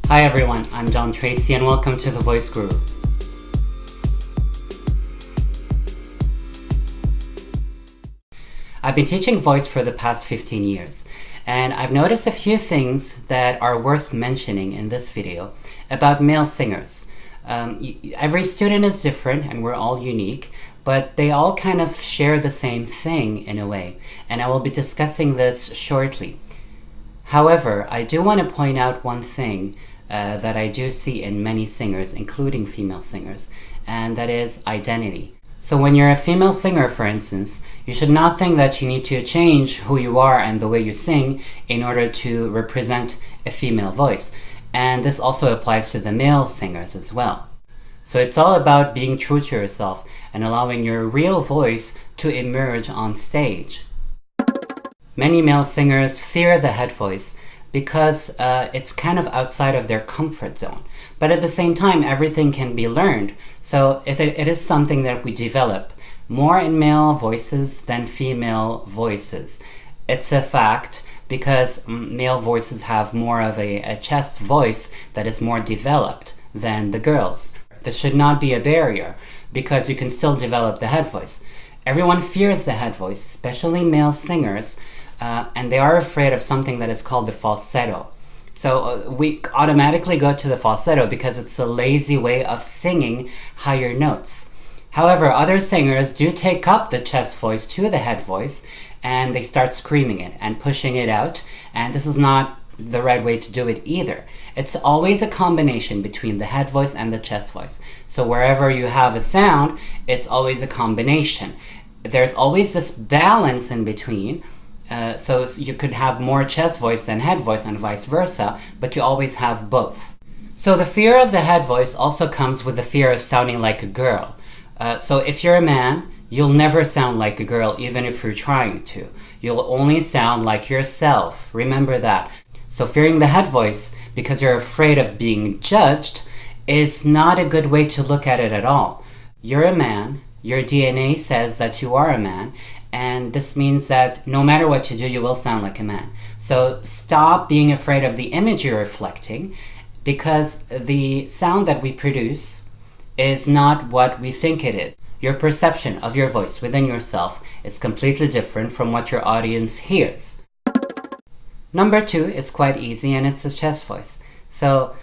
Hi everyone, I'm John Tracy and welcome to The Voice Guru. I've been teaching voice for the past 15 years and I've noticed a few things that are worth mentioning in this video about male singers. Every student is different and we're all unique, but they all kind of share the same thing in a way, and I will be discussing this shortly. However, I do want to point out one thing that I do see in many singers, including female singers, and that is identity. So when you're a female singer, for instance, you should not think that you need to change who you are and the way you sing in order to represent a female voice. And this also applies to the male singers as well. So it's all about being true to yourself and allowing your real voice to emerge on stage. Many male singers fear the head voice because it's kind of outside of their comfort zone. But at the same time, everything can be learned. So it is something that we develop more in male voices than female voices. It's a fact because male voices have more of a chest voice that is more developed than the girls. This should not be a barrier because you can still develop the head voice. Everyone fears the head voice, especially male singers, and they are afraid of something that is called the falsetto. So we automatically go to the falsetto because it's a lazy way of singing higher notes. However, other singers do take up the chest voice to the head voice and they start screaming it and pushing it out, and this is not the right way to do it either. It's always a combination between the head voice and the chest voice. So wherever you have a sound, it's always a combination. There's always this balance in between. So you could have more chest voice than head voice and vice versa, but you always have both. So the fear of the head voice also comes with the fear of sounding like a girl. So if you're a man, you'll never sound like a girl even if you're trying to. You'll only sound like yourself. Remember that. So fearing the head voice because you're afraid of being judged is not a good way to look at it at all. You're a man, your DNA says that you are a man, and this means that no matter what you do, you will sound like a man. So stop being afraid of the image you're reflecting, because the sound that we produce is not what we think it is. Your perception of your voice within yourself is completely different from what your audience hears. Number 2 is quite easy, and it's the chest voice. So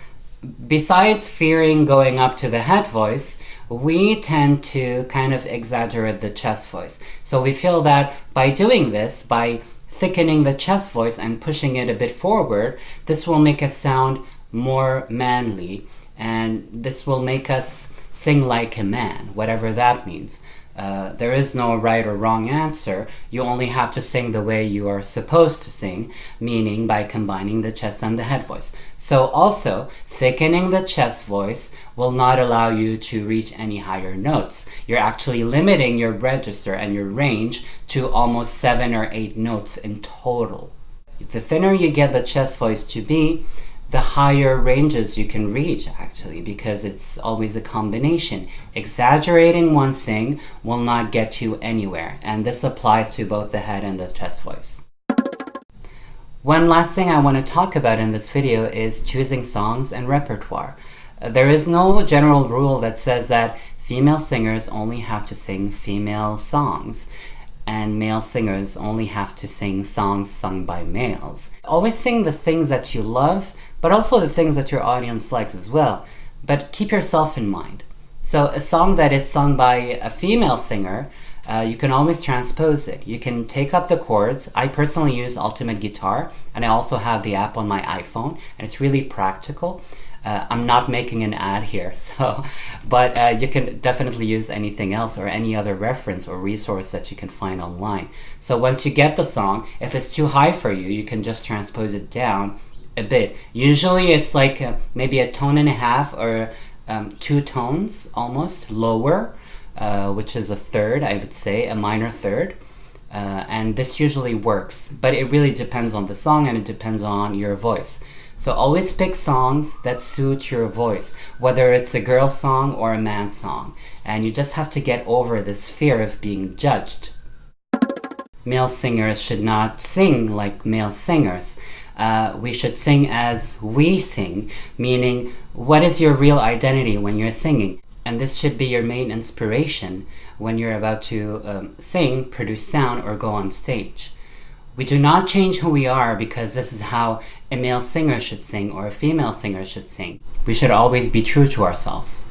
besides fearing going up to the head voice, we tend to kind of exaggerate the chest voice. So we feel that by doing this, by thickening the chest voice and pushing it a bit forward, this will make us sound more manly, and this will make us sing like a man, whatever that means. There is no right or wrong answer. You only have to sing the way you are supposed to sing, meaning by combining the chest and the head voice. So also, thickening the chest voice will not allow you to reach any higher notes. You're actually limiting your register and your range to almost 7 or 8 notes in total. The thinner you get the chest voice to be, the higher ranges you can reach, actually, because it's always a combination. Exaggerating one thing will not get you anywhere, and this applies to both the head and the chest voice. One last thing I want to talk about in this video is choosing songs and repertoire. There is no general rule that says that female singers only have to sing female songs and male singers only have to sing songs sung by males. Always sing the things that you love, but also the things that your audience likes as well. But keep yourself in mind. So a song that is sung by a female singer, you can always transpose it. You can take up the chords. I personally use Ultimate Guitar, and I also have the app on my iPhone, and it's really practical. I'm not making an ad here, but you can definitely use anything else or any other reference or resource that you can find online. So once you get the song, if it's too high for you, you can just transpose it down a bit. Usually it's like maybe a tone and a half or 2 tones almost lower, which is a third, I would say, a minor third. And this usually works, but it really depends on the song and it depends on your voice. So always pick songs that suit your voice, whether it's a girl song or a man song. And you just have to get over this fear of being judged. male singers should not sing like male singers. We should sing as we sing, meaning what is your real identity when you're singing? And this should be your main inspiration when you're about to sing, produce sound, or go on stage. We do not change who we are because this is how a male singer should sing or a female singer should sing. We should always be true to ourselves.